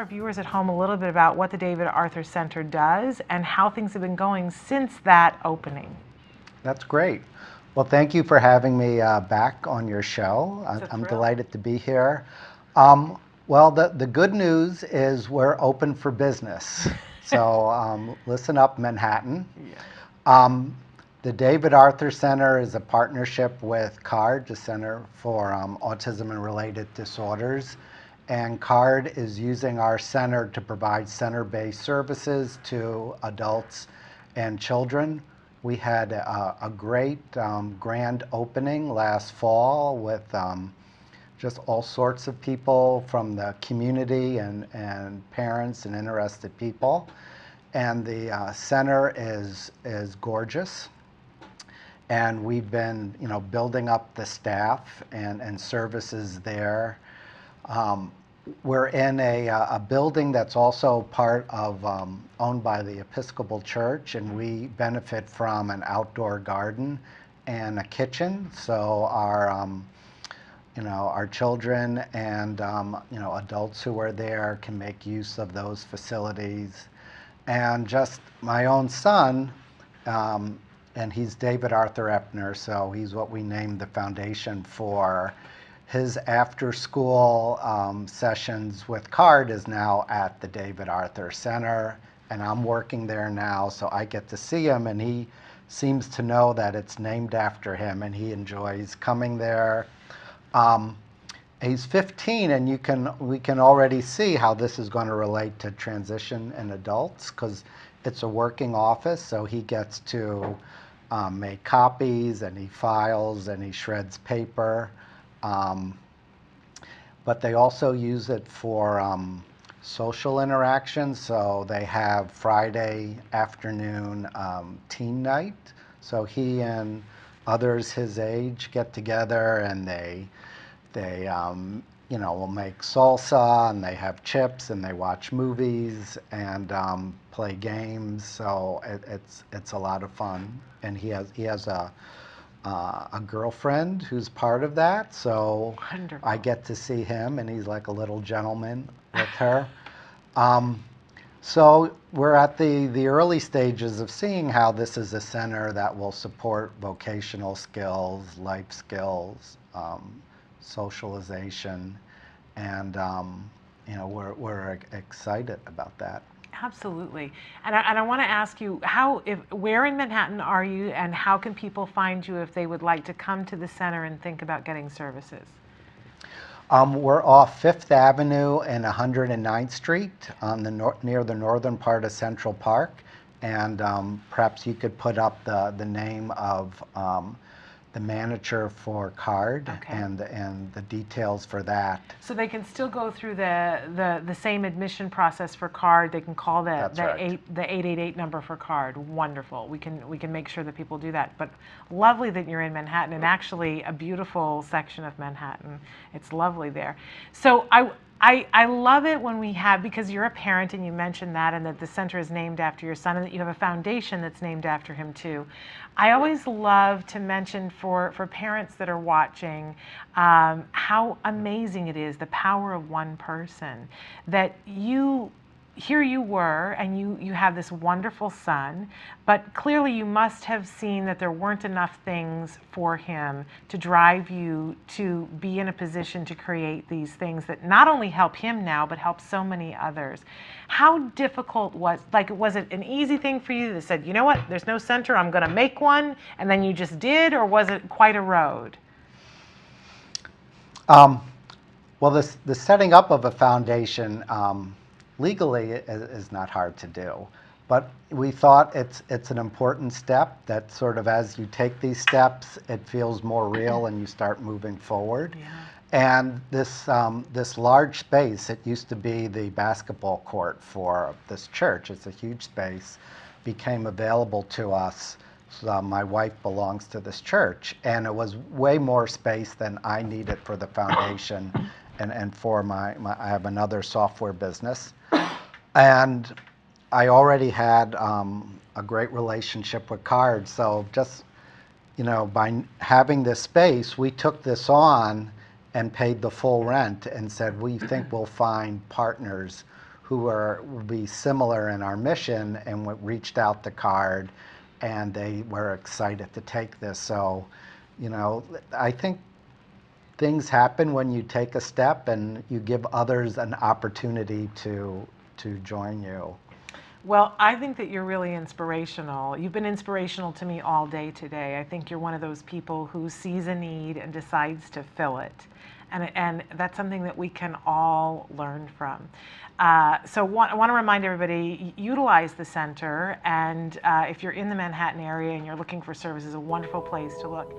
viewers at home a little bit about what the David Arthur Center does and how things have been going since that opening? That's great. Well, thank you for having me back on your show. I'm delighted to be here. Well, the good news is we're open for business. So listen up, Manhattan. Yeah. The David Arthur Center is a partnership with CARD, the Center for Autism and Related Disorders. And CARD is using our center to provide center-based services to adults and children. We had a great grand opening last fall with just all sorts of people from the community and parents and interested people. And the center is gorgeous. And we've been, building up the staff and services there. We're in a building that's also part of owned by the Episcopal Church, and we benefit from an outdoor garden and a kitchen. So our children and adults who are there can make use of those facilities. And just my own son. And he's David Arthur Epner, so he's what we named the foundation for. His after-school sessions with CARD is now at the David Arthur Center, and I'm working there now, so I get to see him, and he seems to know that it's named after him, and he enjoys coming there. He's 15, and we can already see how this is going to relate to transition in adults, because it's a working office, so he gets to make copies, and he files, and he shreds paper. But they also use it for social interactions. So they have Friday afternoon teen night. So he and others his age get together, and they will make salsa, and they have chips, and they watch movies and play games. So it's a lot of fun. And he has a girlfriend who's part of that, so Wonderful. I get to see him, and he's like a little gentleman with her. So we're at the early stages of seeing how this is a center that will support vocational skills, life skills, socialization, and we're excited about that. Absolutely. And I want to ask you, where in Manhattan are you, and how can people find you if they would like to come to the center and think about getting services? We're off 5th Avenue and 109th Street on near the northern part of Central Park. And perhaps you could put up the name of the manager for CARD. Okay. and the details for that. So they can still go through the same admission process for CARD. They can call the 888 number for CARD. Wonderful. We can make sure that people do that. But lovely that you're in Manhattan, and actually a beautiful section of Manhattan. It's lovely there. So I love it when we have, because you're a parent and you mentioned that, and that the center is named after your son, and that you have a foundation that's named after him too. I always love to mention for parents that are watching how amazing it is, the power of one person, that here you were, and you have this wonderful son, but clearly you must have seen that there weren't enough things for him to drive you to be in a position to create these things that not only help him now, but help so many others. How difficult was it an easy thing for you that said, you know what, there's no center, I'm going to make one, and then you just did, or was it quite a road? Well, the setting up of a foundation, legally is not hard to do, but we thought it's an important step that sort of, as you take these steps, it feels more real and you start moving forward. Yeah. And this large space, it used to be the basketball court for this church, it's a huge space, became available to us. So my wife belongs to this church, and it was way more space than I needed for the foundation and for I have another software business. And I already had a great relationship with CARD, so just, by having this space, we took this on and paid the full rent and said, we think we'll find partners who would be similar in our mission and reached out to CARD, and they were excited to take this. So, you know, I think things happen when you take a step and you give others an opportunity to join you. Well, I think that you're really inspirational. You've been inspirational to me all day today. I think you're one of those people who sees a need and decides to fill it. And that's something that we can all learn from. So I want to remind everybody, utilize the center. And if you're in the Manhattan area and you're looking for services, a wonderful place to look.